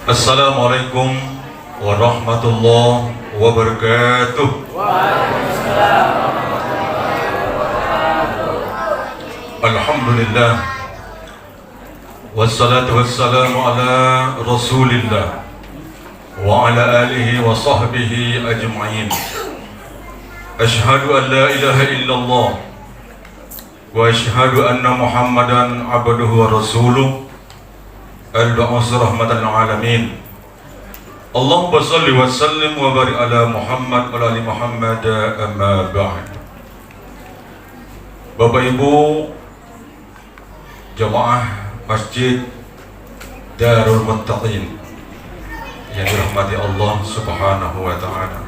Assalamualaikum warahmatullahi wabarakatuh. Alhamdulillah, wassalatu wassalamu ala rasulillah wa ala alihi wa sahbihi ajma'in. Ashhadu an la ilaha illallah wa ashhadu anna Muhammadan abduhu wa rasuluh al-ba'as rahmatan alamin. Allahumma salli wa sallim wa barik ala Muhammad wa ali Muhammad, amma ba'd. Bapak Ibu jamaah Masjid Darul Muttaqin yang dirahmati Allah Subhanahu wa taala.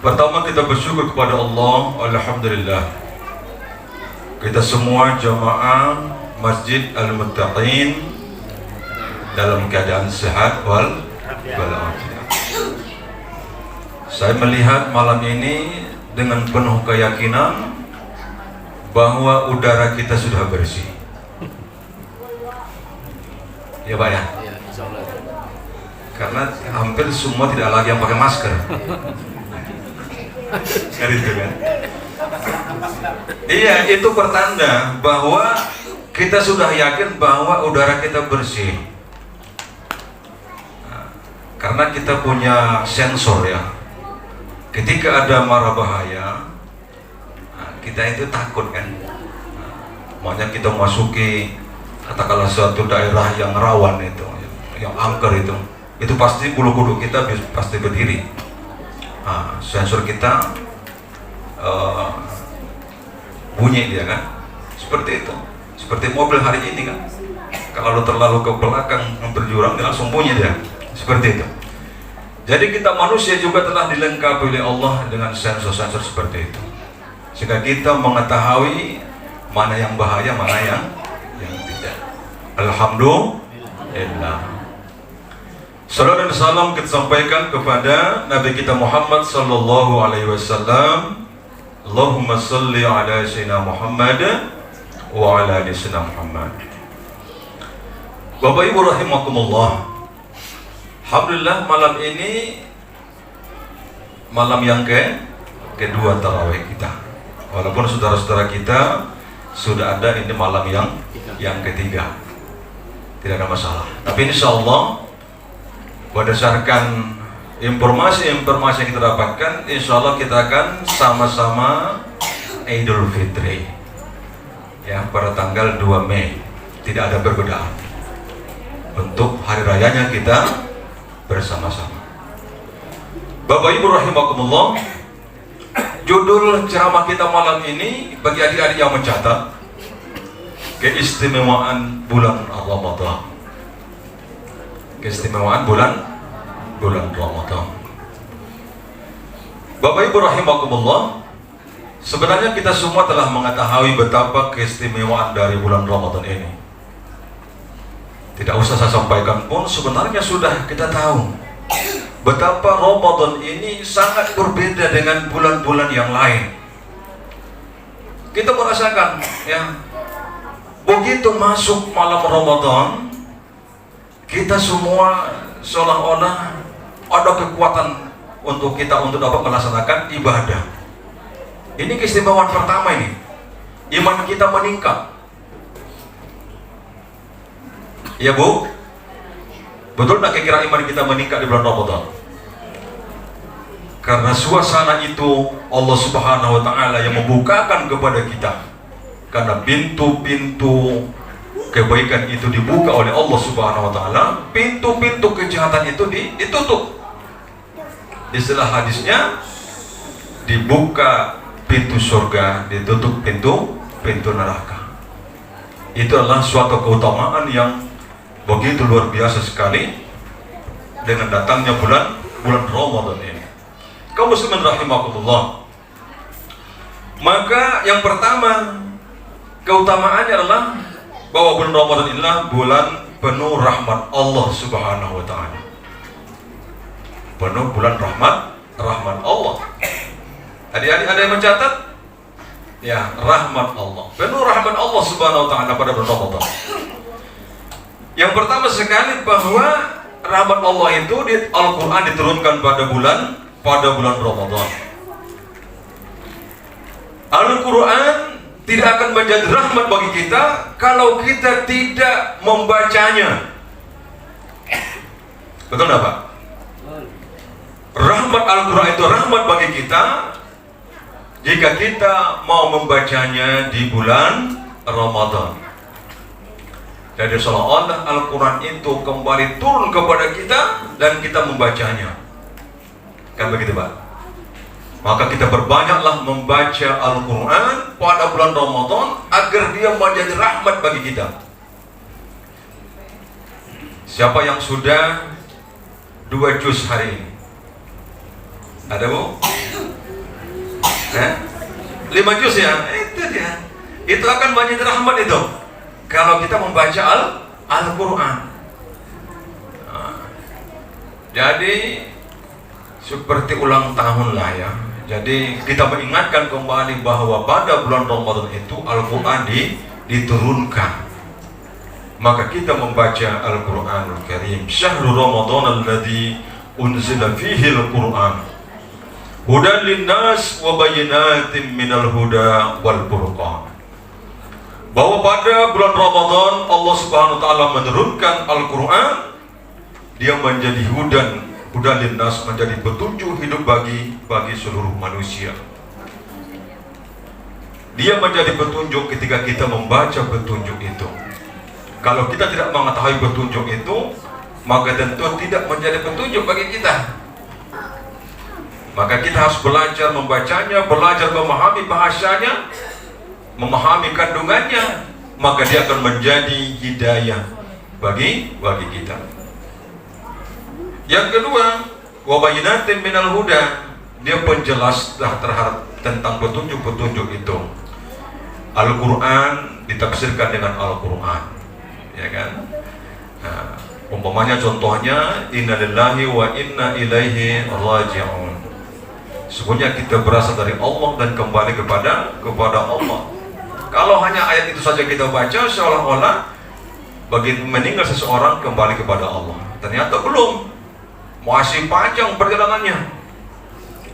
Pertama kita bersyukur kepada Allah, alhamdulillah. Kita semua jamaah Masjid Al-Muttaqin dalam keadaan sehat walafiat. Saya melihat malam ini dengan penuh keyakinan bahwa udara kita sudah bersih. Ya Pak ya? Karena hampir semua tidak lagi yang pakai masker. Itu kan? Iya, itu pertanda bahwa kita sudah yakin bahwa udara kita bersih. Karena kita punya sensor ya. Ketika ada mara bahaya, kita itu takut kan. Makanya kita masuki katakanlah suatu daerah yang rawan itu, yang angker itu pasti bulu kuduk kita pasti berdiri. Sensor kita bunyi dia kan, seperti itu. Seperti mobil hari ini kan, kalau terlalu ke belakang hampir jurang dia langsung bunyi dia, seperti itu. Jadi kita manusia juga telah dilengkapi oleh Allah dengan sensor-sensor seperti itu, sehingga kita mengetahui mana yang bahaya, mana yang tidak. Alhamdulillah. Salam dan salam kita sampaikan kepada Nabi kita Muhammad sallallahu alaihi wasallam. Allahumma salli ala sayyidina Muhammad wa ala ali sayyidina Muhammad. Bapak Ibu rahimakumullah. Alhamdulillah malam ini malam yang kedua tarawih kita. Walaupun saudara-saudara kita sudah ada ini malam yang ketiga. Tidak ada masalah. Tapi insyaallah berdasarkan informasi-informasi yang kita dapatkan, insya Allah kita akan sama-sama Idul Fitri ya, pada tanggal 2 Mei. Tidak ada perbedaan. Untuk hari rayanya kita bersama-sama. Bapak Ibu rahimakumullah, judul ceramah kita malam ini bagi adik-adik yang mencatat, keistimewaan bulan Ramadan. Keistimewaan bulan Ramadan. Bapak Ibu rahimakumullah, sebenarnya kita semua telah mengetahui betapa keistimewaan dari bulan Ramadan ini. Tidak usah saya sampaikan pun, sebenarnya sudah kita tahu betapa Ramadan ini sangat berbeda dengan bulan-bulan yang lain. Kita merasakan ya, begitu masuk malam Ramadan, kita semua seolah-olah ada kekuatan untuk kita untuk dapat melaksanakan ibadah. Ini keistimewaan pertama ini. Iman kita meningkat. Ya Bu? Betul tak kira iman kita meningkat di bulan Ramadan? Karena suasana itu Allah Subhanahu wa taala yang membukakan kepada kita. Karena pintu-pintu kebaikan itu dibuka oleh Allah Subhanahu wa taala, pintu-pintu kejahatan itu ditutup. Istilah hadisnya, dibuka pintu surga, ditutup pintu neraka. Itu adalah suatu keutamaan yang begitu luar biasa sekali dengan datangnya bulan Ramadan ini. Kaum muslimin rahimakumullah. Maka yang pertama keutamaannya adalah bahwa bulan Ramadan inilah bulan penuh rahmat Allah Subhanahu wa taala. Penuh bulan rahmat Allah. Adik-adik ada yang mencatat? Ya, rahmat Allah. Penuh rahmat Allah Subhanahu wa taala pada bulan Ramadan. Yang pertama sekali bahwa rahmat Allah itu di Al-Quran diturunkan pada bulan Ramadan. Al-Quran tidak akan menjadi rahmat bagi kita kalau kita tidak membacanya. Betul nggak Pak? Rahmat Al-Quran itu rahmat bagi kita jika kita mau membacanya di bulan Ramadan. Jadi seolah-olah Al-Quran itu kembali turun kepada kita dan kita membacanya. Kan begitu Pak? Maka kita berbanyaklah membaca Al-Quran pada bulan Ramadan agar dia menjadi rahmat bagi kita. Siapa yang sudah 2 juz hari ini? Ada Bu? 5 juz ya? Itu dia. Itu akan menjadi rahmat itu kalau kita membaca Al-Quran. Jadi seperti ulang tahun lah ya. Jadi kita mengingatkan kembali bahwa pada bulan Ramadan itu Al-Quran diturunkan. Maka kita membaca Al-Quranul Karim. Syahrul Ramadan alladzi unzila fihi Al-Quran hudan linnas wa bayyinatin minal huda wal furqan. Bahwa pada bulan Ramadan Allah Subhanahu wa taala menurunkan Al-Quran, dia menjadi hudan linnas, menjadi petunjuk hidup bagi seluruh manusia. Dia menjadi petunjuk ketika kita membaca petunjuk itu. Kalau kita tidak mengetahui petunjuk itu, maka tentu tidak menjadi petunjuk bagi kita. Maka kita harus belajar membacanya, belajar memahami bahasanya, memahami kandungannya, maka dia akan menjadi hidayah bagi kita. Yang kedua, wa bayyinatin minal huda, dia penjelas terhadap tentang petunjuk-petunjuk itu. Al-Quran ditafsirkan dengan Al-Quran, ya kan? Nah, umpamanya contohnya inna lillahi wa inna ilaihi raji'un. Sebenarnya kita berasal dari Allah dan kembali kepada Allah. Kalau hanya ayat itu saja kita baca, seolah-olah bagi meninggal seseorang kembali kepada Allah. Ternyata belum, masih panjang perjalanannya.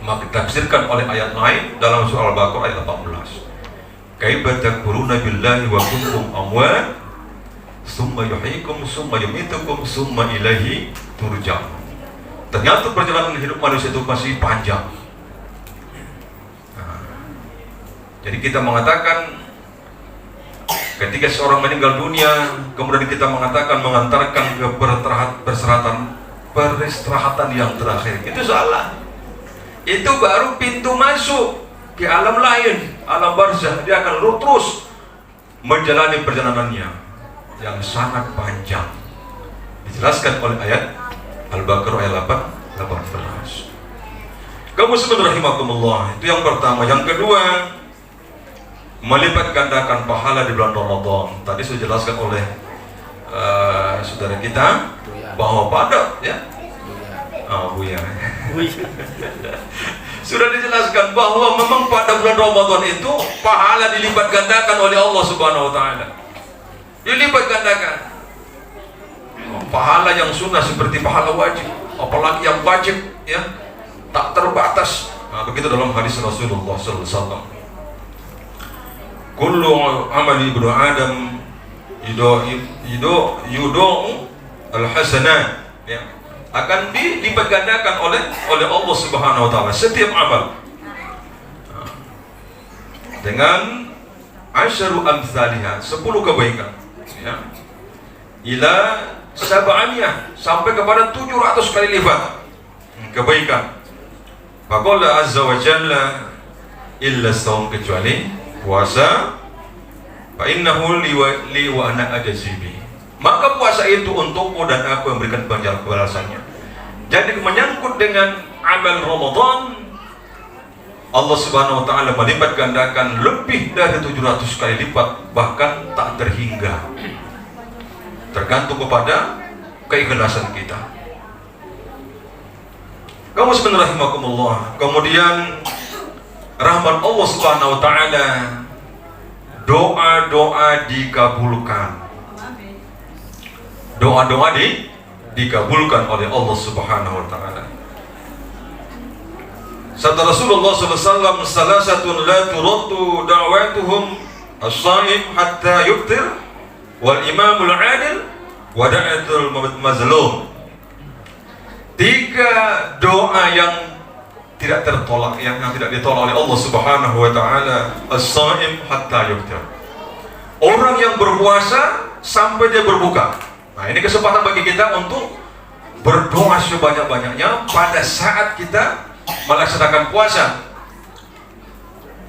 Maka ditafsirkan oleh ayat lain dalam surah Al-Baqarah ayat 18. Kaifa takfuruna billahi wa kuntum amwat summa yuhyikum summa yumitukum summa ilaihi turja'un. Ternyata perjalanan hidup manusia itu masih panjang. Jadi kita mengatakan ketika seorang meninggal dunia, kemudian kita mengatakan mengantarkan ke peristirahatan yang terakhir, itu salah. Itu baru pintu masuk ke alam lain, alam barzakh. Dia akan terus menjalani perjalanannya yang sangat panjang. Dijelaskan oleh ayat Al-Baqarah ayat 18. Kaum muslimin rahimakumullah, itu yang pertama. Yang kedua, melipat gandakan pahala di bulan Ramadan. Tadi sudah dijelaskan oleh saudara kita bahwa pada Buya sudah dijelaskan bahwa memang pada bulan Ramadan itu pahala dilipat gandakan oleh Allah Subhanahu wa taala. Dilipat gandakan. Pahala yang sunnah seperti pahala wajib, apalagi yang wajib ya, tak terbatas. Nah, begitu dalam hadis Rasulullah sallallahu alaihi wasallam. Kullu amali ibnu Adam yudo al-hasanat, ya, akan dilipat gandakan oleh Allah Subhanahu wa taala setiap amal. Dengan asyaru amsalihah, 10 kebaikan, ya. Ila sab'aniyah, sampai kepada 700 kali lipat kebaikan. Faqala azza wa jalla illa saum, kecuali puasa, fa innahu li wa ana ajazibi, maka puasa itu untukmu dan aku memberikan balasannya. Jadi menyangkut dengan amal Ramadan, Allah Subhanahu wa taala melipat gandakan lebih dari 700 kali lipat, bahkan tak terhingga. Tergantung kepada keikhlasan kita. Kaum muslimin rahimakumullah. Kemudian rahmat Allah Subhanahu wa taala, doa-doa dikabulkan. Doa-doa dikabulkan oleh Allah Subhanahu wa taala. Sabda Rasulullah SAW, salasatun la turaddu da'watuhum as-shaim hatta yuftir wal imamul adil wa da'atul mazlum. 3 doa yang tidak tertolak, yang tidak ditolak oleh Allah Subhanahu wa taala. As-shaim hatta yuftir. Orang yang berpuasa sampai dia berbuka. Nah, ini kesempatan bagi kita untuk berdoa sebanyak-banyaknya pada saat kita melaksanakan puasa.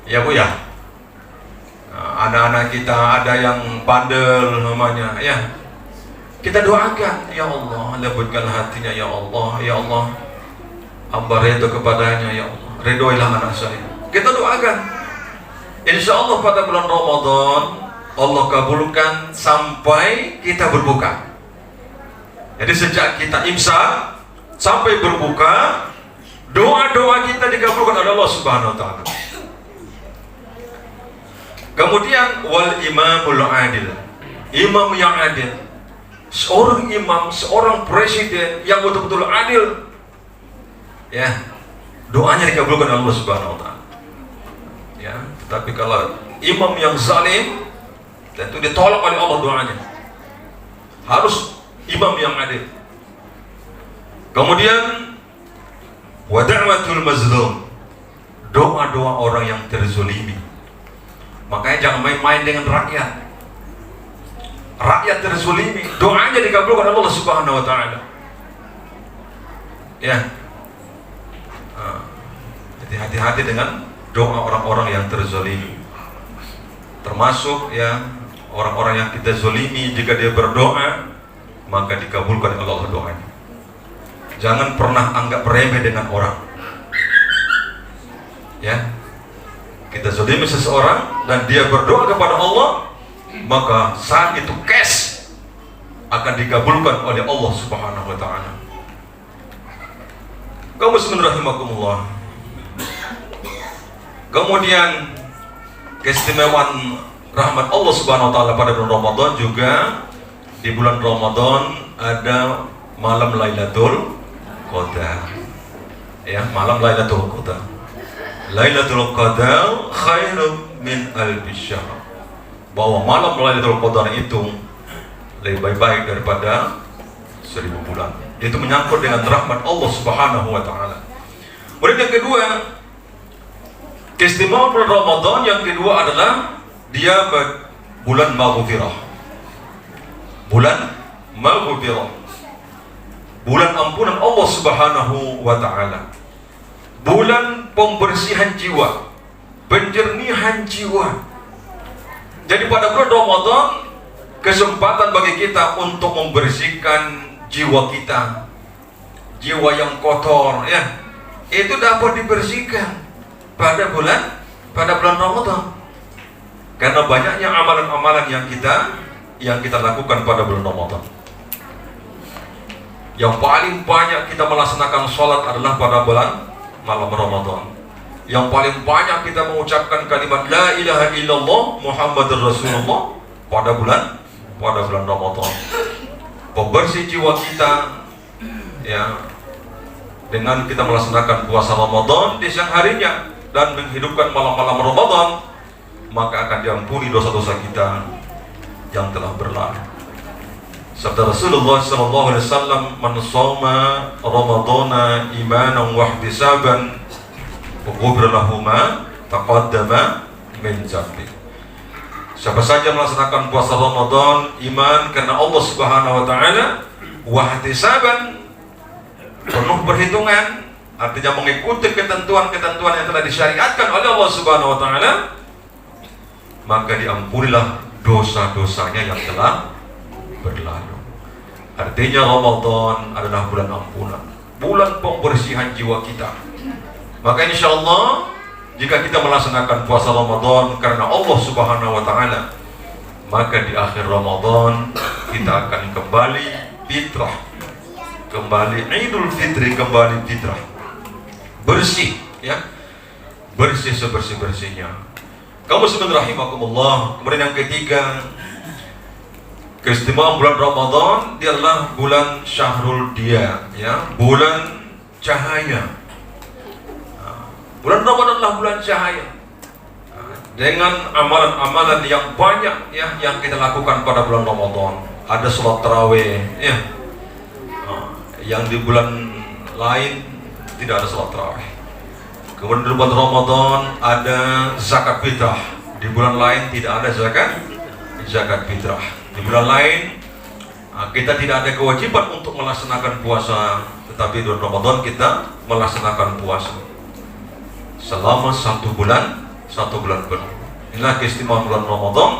Ya Bu ya. Nah, anak-anak kita ada yang bandel namanya, ya. Kita doakan, ya Allah, lembutkan hatinya, ya Allah, ya Allah. Hamba redha kepadanya, ya Allah. Ridhoilah anak saya. Kita doakan. Insya Allah pada bulan Ramadan Allah kabulkan sampai kita berbuka. Jadi sejak kita imsak sampai berbuka, doa-doa kita dikabulkan oleh Allah Subhanahu wa taala. Kemudian wal imamul adil. Imam yang adil. Seorang imam, seorang presiden yang betul-betul adil. Ya. Doanya dikabulkan oleh Allah Subhanahu wa taala. Ya, tetapi kalau imam yang zalim, tentu ditolak oleh Allah doanya. Harus imam yang adil. Kemudian wa da'watul mazlum, doa-doa orang yang terzolimi. Makanya jangan main-main dengan rakyat. Rakyat terzolimi, doanya dikabulkan oleh Allah Subhanahu wa taala. Ya. Jadi hati-hati dengan doa orang-orang yang terzolimi. Termasuk ya orang-orang yang kita zolimi, jika dia berdoa maka dikabulkan oleh Allah doanya. Jangan pernah anggap remeh dengan orang. Ya, kita zolimi seseorang dan dia berdoa kepada Allah, maka saat itu cash akan dikabulkan oleh Allah Subhanahu wa taala. Kaum muslimin rahimakumullah. Kemudian keistimewaan rahmat Allah Subhanahu wa taala pada bulan Ramadan juga, di bulan Ramadan ada malam Lailatul Qadar. Ya, malam Lailatul Qadar. Lailatul Qadar khairun min alfi syahr. Bahwa malam Lailatul Qadar itu lebih baik daripada 1000 bulan. Itu menyangkut dengan rahmat Allah Subhanahu wa taala. Kemudian yang kedua, keistimewaan bulan Ramadan yang kedua adalah dia bulan maghfirah. Bulan maghfirah, bulan ampunan Allah Subhanahu wa taala, bulan pembersihan jiwa, penjernihan jiwa. Jadi pada bulan Ramadan kesempatan bagi kita untuk membersihkan jiwa kita, jiwa yang kotor, ya, itu dapat dibersihkan pada bulan Ramadan. Karena banyaknya amalan-amalan yang kita lakukan pada bulan Ramadan. Yang paling banyak kita melaksanakan sholat adalah pada bulan malam Ramadan. Yang paling banyak kita mengucapkan kalimat la ilaha illallah Muhammadur Rasulullah pada bulan Ramadan. Pembersih jiwa kita, ya, dengan kita melaksanakan puasa Ramadan di siang harinya dan menghidupkan malam-malam Ramadan, maka akan diampuni dosa-dosa kita yang telah berlalu. Sabda Rasulullah SAW, man shoma Ramadana imanan wa ihtisaban ghufira lahu ma taqaddama min dzambi. Siapa saja melaksanakan puasa Ramadan iman karena Allah Subhanahu wa taala, wa ihtisaban, penuh perhitungan, artinya mengikuti ketentuan-ketentuan yang telah disyariatkan oleh Allah Subhanahu wa taala, maka diampunilah dosa-dosanya yang telah berlalu. Artinya Ramadan adalah bulan ampunan, bulan pembersihan jiwa kita. Maka insya Allah jika kita melaksanakan puasa Ramadan karena Allah Subhanahu wa taala, maka di akhir Ramadan kita akan kembali fitrah, kembali Idul Fitri, kembali fitrah, bersih, ya, bersih sebersih-bersihnya. Kaum muslimin rahimakumullah. Kemudian yang ketiga, Keistimewaan bulan Ramadan dia adalah bulan Syahrul Dia, ya, bulan cahaya. Bulan Ramadan adalah bulan cahaya. Dengan amalan-amalan yang banyak, ya, yang kita lakukan pada bulan Ramadan. Ada sholat tarawih, ya, yang di bulan lain tidak ada sholat tarawih. Kemudian di bulan Ramadan ada zakat fitrah. Di bulan lain tidak ada zakat fitrah. Di bulan lain kita tidak ada kewajiban untuk melaksanakan puasa, tetapi di bulan Ramadan kita melaksanakan puasa selama satu bulan penuh. Inilah keistimewaan bulan Ramadan,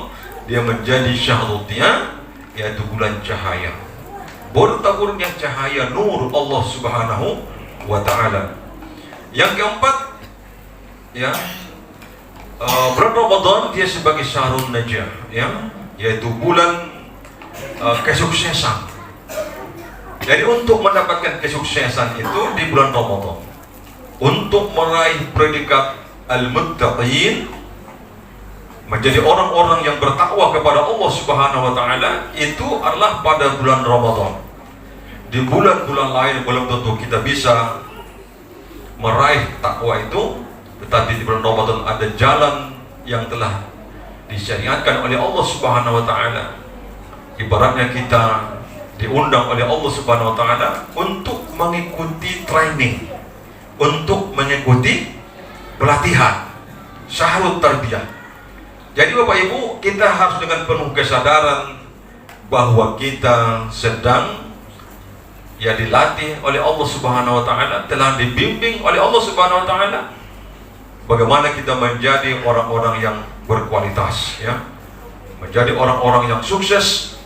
dia menjadi syahrul dia, yaitu bulan cahaya. Bertabur yang cahaya nur Allah Subhanahu wa Ta'ala. Yang keempat, ya, bulan Ramadan dia sebagai syahrul najah, ya, yaitu bulan kesuksesan. Jadi untuk mendapatkan kesuksesan itu di bulan Ramadan, untuk meraih predikat al-muttaqin, menjadi orang-orang yang bertakwa kepada Allah Subhanahu wa Ta'ala, itu adalah pada bulan Ramadan. Di bulan-bulan lain belum tentu kita bisa meraih takwa itu, tetapi di bulan Ramadan ada jalan yang telah disyariatkan oleh Allah Subhanahu wa Ta'ala. Ibaratnya kita diundang oleh Allah Subhanahu wa Ta'ala untuk mengikuti training, untuk mengikuti pelatihan syahrul tarbiyah. Jadi Bapak Ibu, kita harus dengan penuh kesadaran bahwa kita sedang, ya, dilatih oleh Allah Subhanahu wa Ta'ala, telah dibimbing oleh Allah Subhanahu wa Ta'ala bagaimana kita menjadi orang-orang yang berkualitas, ya, menjadi orang-orang yang sukses,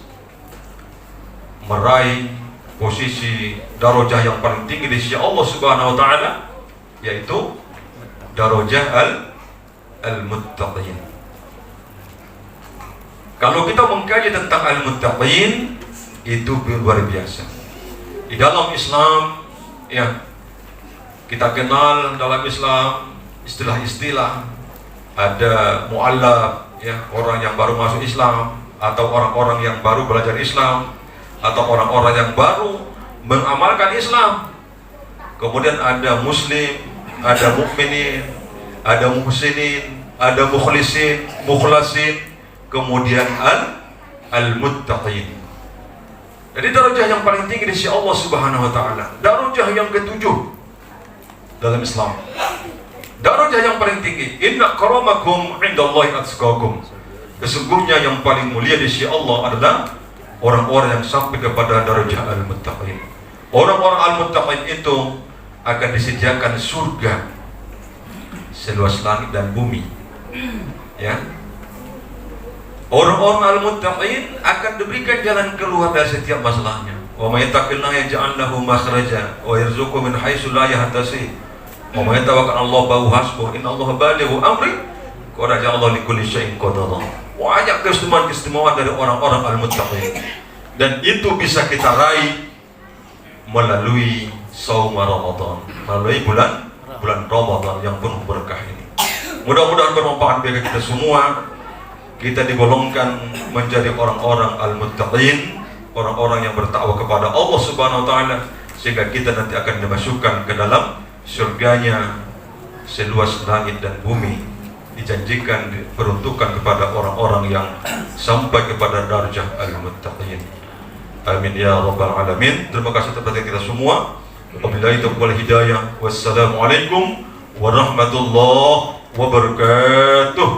meraih posisi darajah yang paling tinggi di sisi Allah Subhanahu wa Ta'ala, yaitu darajah al-muttaqin. Kalau kita mengkaji tentang al-muttaqin, itu luar biasa. Di dalam Islam, ya, kita kenal dalam Islam istilah-istilah. Ada mu'allaf, ya, orang yang baru masuk Islam, atau orang-orang yang baru belajar Islam, atau orang-orang yang baru mengamalkan Islam. Kemudian ada muslim, ada mukminin, ada muhsinin, ada mukhlisin, mukhlasin, kemudian al-muttaqin. Jadi darajah yang paling tinggi di sisi Allah Subhanahu wa Ta'ala, darajah yang ketujuh dalam Islam. Darajah yang paling tinggi, inna karamakum indallahi atqakum. Sesungguhnya yang paling mulia di sisi Allah adalah orang-orang yang sampai kepada darajah al-muttaqin. Orang-orang al-muttaqin itu akan disediakan surga seluas langit dan bumi, ya. Orang-orang al-muttaqin akan diberikan jalan keluar dari setiap masalahnya. Wa may yattaqillaha yaj'al lahu makhraja wa yarzuqhu min haitsu la yahtasib. Wa may tawakkal 'ala Allah fa hasbuh. Innallaha balighu amri. Qad ja'ala likulli syai'in qadara. Banyak keistimewaan dari orang-orang al-muttaqin, dan itu bisa kita raih melalui saum Ramadan, melalui bulan Ramadan yang penuh berkah ini. Mudah-mudahan bermanfaat bagi kita semua. Kita digolongkan menjadi orang-orang al-muttaqin, orang-orang yang bertakwa kepada Allah Subhanahu wa Ta'ala, sehingga kita nanti akan dimasukkan ke dalam surganya seluas langit dan bumi, dijanjikan diperuntukkan kepada orang-orang yang sampai kepada darjah al-muttaqin. Amin ya rabbal alamin. Terima kasih kepada kita semua. Wabillahi taufiq wal hidayah. Wassalamualaikum warahmatullahi wabarakatuh.